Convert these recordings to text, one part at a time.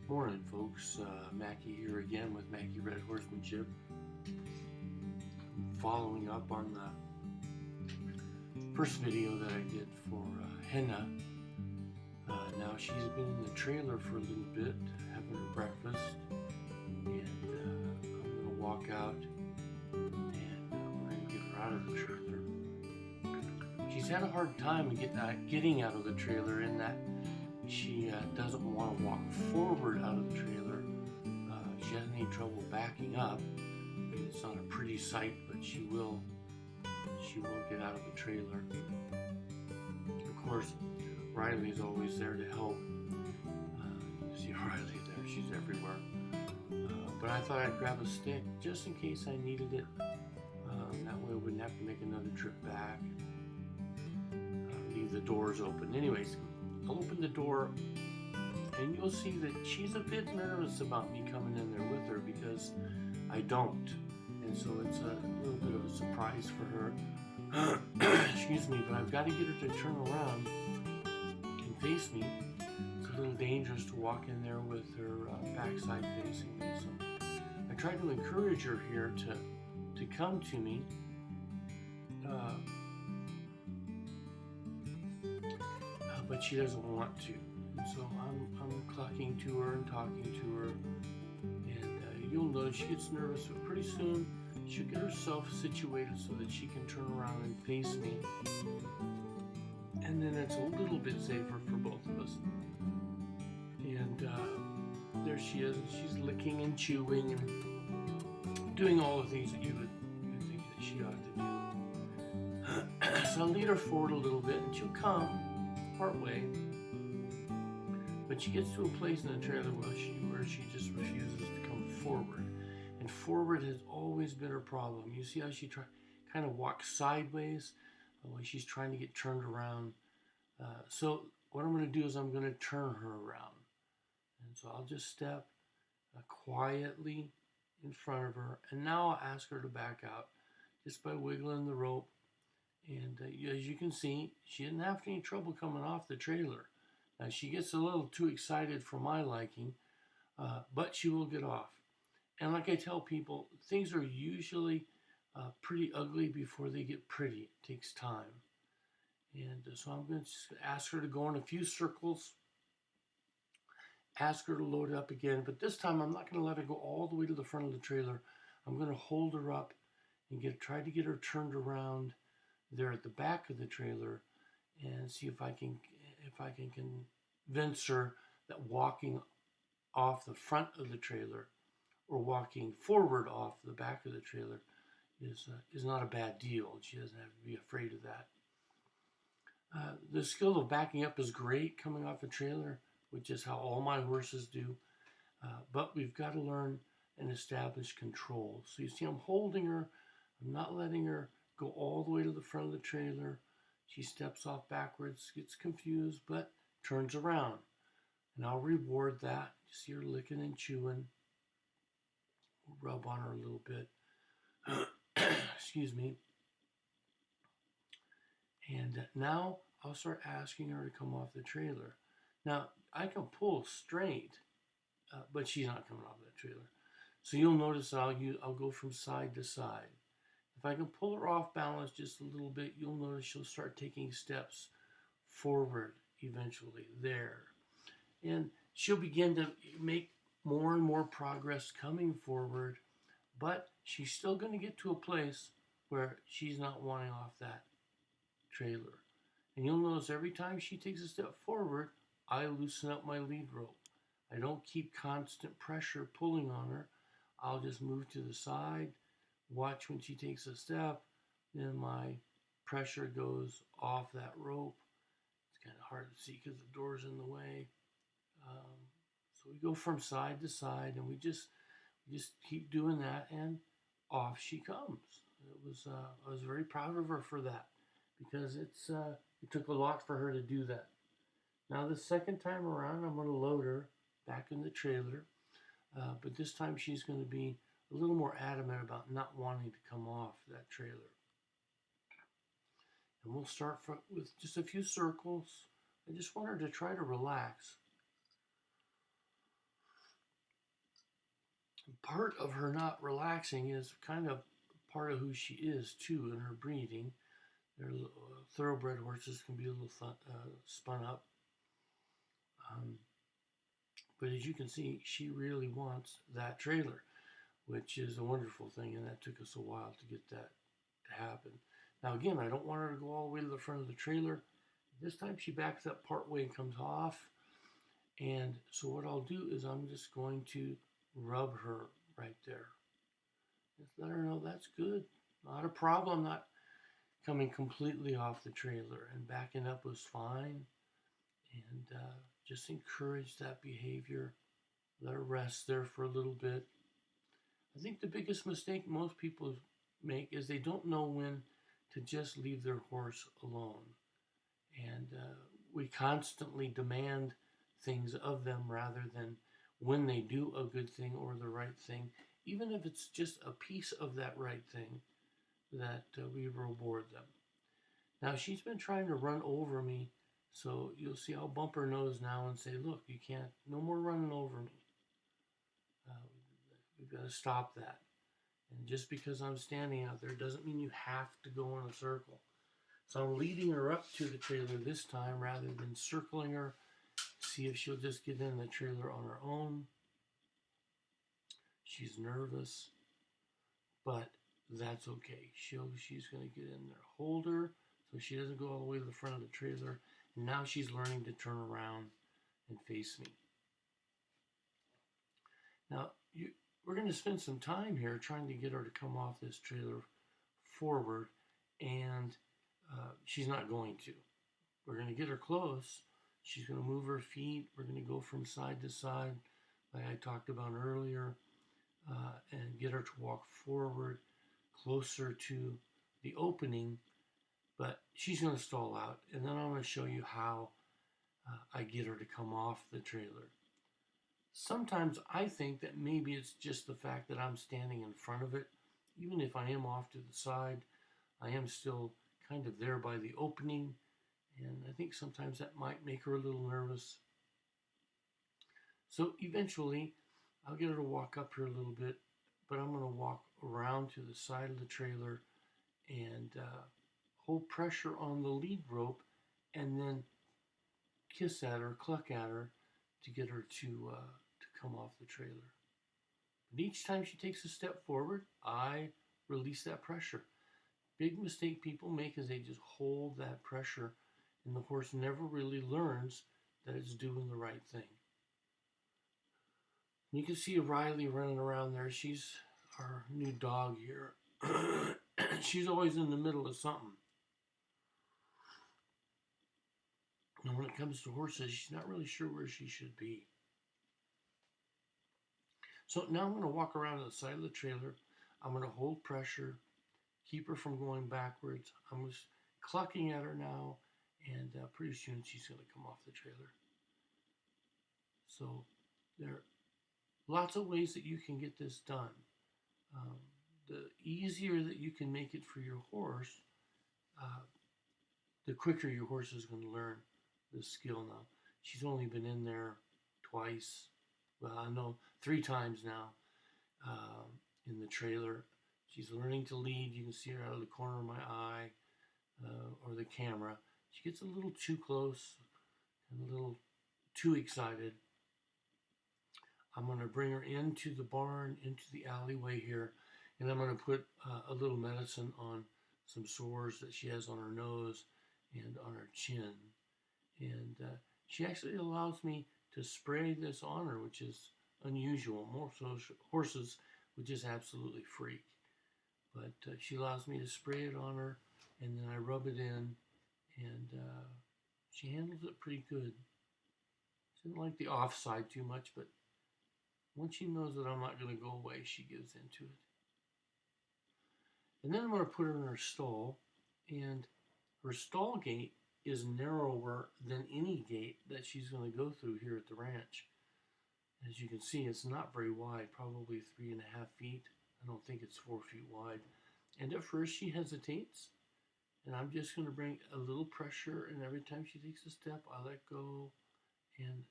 Morning, folks. Mackie here again with Mackie Red Horsemanship. Following up on the first video that I did for Henna. Now she's been in the trailer for a little bit, having her breakfast, and I'm going to walk out and we're going to get her out of the trailer. She's had a hard time getting out of the trailer in that she doesn't want to walk forward out of the trailer. She hasn't any trouble backing up. It's not a pretty sight, but she will get out of the trailer. Of course, Riley's always there to help. You see Riley there, she's everywhere. But I thought I'd grab a stick just in case I needed it. That way I wouldn't have to make another trip back. Leave the doors open. Anyways, I'll open the door and you'll see that she's a bit nervous about me coming in there with her because I don't. And so it's a little bit of a surprise for her. Excuse me, but I've got to get her to turn around and face me. It's a little dangerous to walk in there with her backside facing me. So I try to encourage her here to come to me. But she doesn't want to. And so I'm clucking to her and talking to her. And you'll notice she gets nervous, but pretty soon she'll get herself situated so that she can turn around and face me. And then it's a little bit safer for both of us. And there she is. And she's licking and chewing and doing all the things that you would think that she ought to do. So I'll lead her forward a little bit and she'll come part way, but she gets to a place in the trailer where she just refuses to come forward, and forward has always been her problem. You see how she kind of walks sideways when she's trying to get turned around. So what I'm going to do is I'm going to turn her around, and so I'll just step quietly in front of her, and now I'll ask her to back out just by wiggling the rope. And as you can see, she didn't have any trouble coming off the trailer. Now, she gets a little too excited for my liking, but she will get off. And like I tell people, things are usually pretty ugly before they get pretty. It takes time. And so I'm going to just ask her to go in a few circles, ask her to load it up again. But this time, I'm not going to let her go all the way to the front of the trailer. I'm going to hold her up and try to get her turned around there at the back of the trailer and see if I can convince her that walking off the front of the trailer or walking forward off the back of the trailer is not a bad deal. She doesn't have to be afraid of that. The skill of backing up is great coming off a trailer, which is how all my horses do. But we've got to learn and establish control. So you see, I'm holding her. I'm not letting her go all the way to the front of the trailer. She steps off backwards, gets confused, but turns around. And I'll reward that. You see her licking and chewing. Rub on her a little bit. Excuse me. And now I'll start asking her to come off the trailer. Now, I can pull straight, but she's not coming off that trailer. So you'll notice that I'll go from side to side. If I can pull her off balance just a little bit, you'll notice she'll start taking steps forward eventually there. And she'll begin to make more and more progress coming forward, but she's still going to get to a place where she's not wanting off that trailer. And you'll notice every time she takes a step forward, I loosen up my lead rope. I don't keep constant pressure pulling on her. I'll just move to the side. Watch when she takes a step, then my pressure goes off that rope. It's kind of hard to see because the door's in the way. So we go from side to side, and we just keep doing that, and off she comes. I was very proud of her for that because it took a lot for her to do that. Now the second time around, I'm going to load her back in the trailer, but this time she's going to be a little more adamant about not wanting to come off that trailer. And we'll start with just a few circles. I just want her to try to relax. part of her not relaxing is kind of part of who she is too in her breeding. Their thoroughbred horses can be a little spun up. Um, but as you can see, she really wants that trailer, which is a wonderful thing, and that took us a while to get that to happen. Now again, I don't want her to go all the way to the front of the trailer. This time she backs up part way and comes off. And so what I'll do is I'm just going to rub her right there. Just let her know that's good. Not a problem, not coming completely off the trailer, and backing up was fine. And just encourage that behavior. Let her rest there for a little bit. I think the biggest mistake most people make is they don't know when to just leave their horse alone. And we constantly demand things of them rather than when they do a good thing or the right thing, even if it's just a piece of that right thing, that we reward them. Now she's been trying to run over me, so you'll see I'll bump her nose now and say, look, you can't, no more running over me. Uh, we've got to stop that. And just because I'm standing out there doesn't mean you have to go in a circle. So I'm leading her up to the trailer this time rather than circling her. See if she'll just get in the trailer on her own. She's nervous, but that's okay. She's going to get in there. Hold her so she doesn't go all the way to the front of the trailer. And now she's learning to turn around and face me. Now, we're going to spend some time here trying to get her to come off this trailer forward, and she's not going to. We're going to get her close. She's going to move her feet. We're going to go from side to side, like I talked about earlier, and get her to walk forward closer to the opening, but she's going to stall out, and then I'm going to show you how I get her to come off the trailer. Sometimes I think that maybe it's just the fact that I'm standing in front of it. Even if I am off to the side, I am still kind of there by the opening, and I think sometimes that might make her a little nervous. So eventually, I'll get her to walk up here a little bit, but I'm going to walk around to the side of the trailer and hold pressure on the lead rope and then kiss at her, cluck at her to get her to come off the trailer. But each time she takes a step forward, I release that pressure. Big mistake people make is they just hold that pressure, and the horse never really learns that it's doing the right thing. You can see Riley running around there. She's our new dog here. She's always in the middle of something. And when it comes to horses, she's not really sure where she should be. So now I'm going to walk around to the side of the trailer. I'm going to hold pressure, keep her from going backwards. I'm just clucking at her now, and pretty soon she's going to come off the trailer. So there are lots of ways that you can get this done. The easier that you can make it for your horse, the quicker your horse is going to learn this skill now. She's only been in there twice. Well, I know 3 times now in the trailer. She's learning to lead. You can see her out of the corner of my eye or the camera. She gets a little too close and a little too excited. I'm going to bring her into the barn, into the alleyway here, and I'm going to put a little medicine on some sores that she has on her nose and on her chin. And she actually allows me to spray this on her, which is unusual. Most horses would just absolutely freak. But she allows me to spray it on her, and then I rub it in, and she handles it pretty good. She doesn't like the offside too much, but once she knows that I'm not going to go away, she gives into it. And then I'm going to put her in her stall, and her stall gate is narrower than any gate that she's going to go through here at the ranch. As you can see, it's not very wide, probably 3.5 feet. I don't think it's 4 feet wide. And at first she hesitates, and I'm just going to bring a little pressure, and every time she takes a step, I let go, and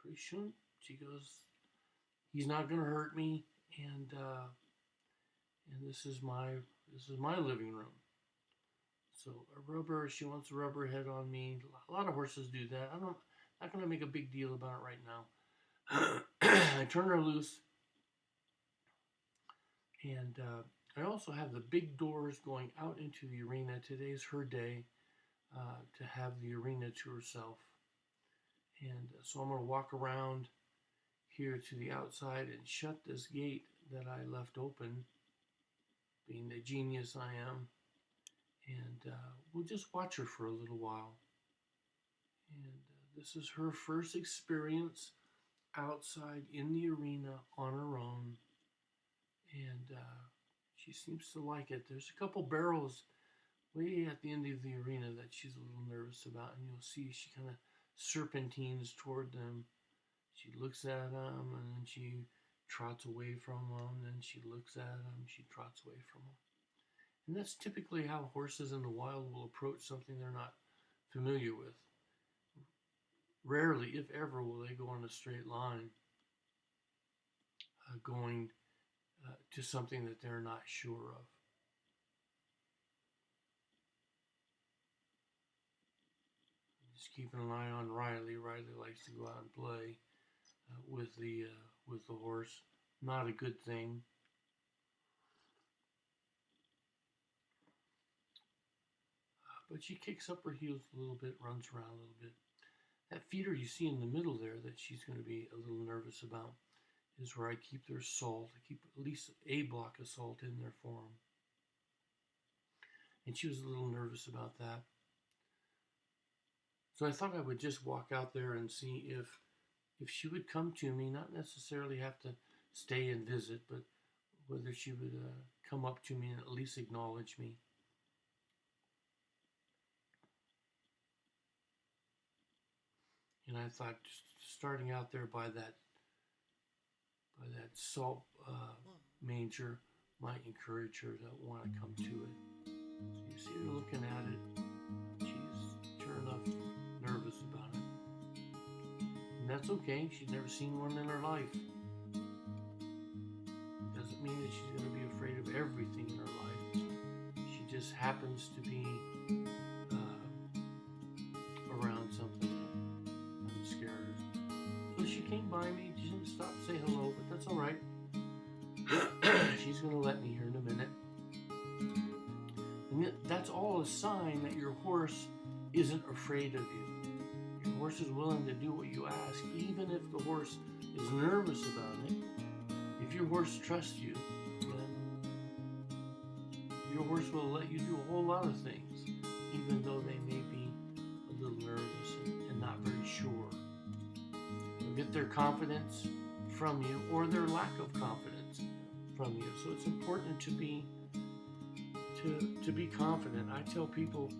pretty soon she goes, he's not going to hurt me, and this is my living room. So a rubber, she wants a rubber head on me. A lot of horses do that. I'm not going to make a big deal about it right now. I turn her loose, and I also have the big doors going out into the arena. Today's her day to have the arena to herself. And so I'm going to walk around here to the outside and shut this gate that I left open, being the genius I am. And we'll just watch her for a little while. And this is her first experience outside in the arena on her own. And she seems to like it. There's a couple barrels way at the end of the arena that she's a little nervous about. And you'll see she kind of serpentines toward them. She looks at them and then she trots away from them. Then she looks at them, she trots away from them. And that's typically how horses in the wild will approach something they're not familiar with. Rarely, if ever, will they go on a straight line going to something that they're not sure of. Just keeping an eye on Riley. Riley likes to go out and play with the horse. Not a good thing. But she kicks up her heels a little bit, runs around a little bit. That feeder you see in the middle there that she's going to be a little nervous about is where I keep their salt. I keep at least a block of salt in there for them. And she was a little nervous about that. So I thought I would just walk out there and see if she would come to me, not necessarily have to stay and visit, but whether she would come up to me and at least acknowledge me. And I thought just starting out there by that salt manger might encourage her to want to come to it. So you see her looking at it. She's sure enough nervous about it. And that's okay. She's never seen one in her life. It doesn't mean that she's going to be afraid of everything in her life. She just happens to be around something that scared her. So she came by me. She didn't stop to say hello, but that's all right. She's going to let me here in a minute. And that's all a sign that your horse isn't afraid of you. Your horse is willing to do what you ask, even if the horse is nervous about it. If your horse trusts you, then your horse will let you do a whole lot of things, even though they may be a little nervous and not very sure. You'll get their confidence from you or their lack of confidence from you. So it's important to be confident. I tell people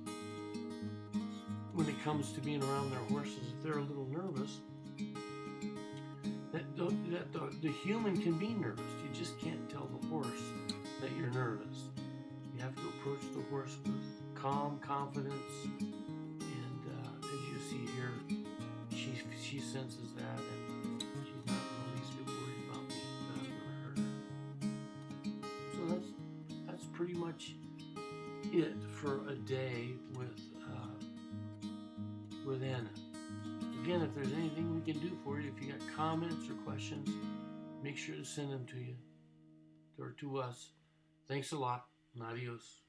when it comes to being around their horses, if they're a little nervous, that the human can be nervous. You just can't tell the horse that you're nervous. You have to approach the horse with calm confidence, and as you see here, she senses that, and she's not in the least bit worried about me that I'm going to hurt her. So that's pretty much it for a day with Henna. Again, if there's anything we can do for you, if you got comments or questions, make sure to send them to you or to us. Thanks a lot, and adios.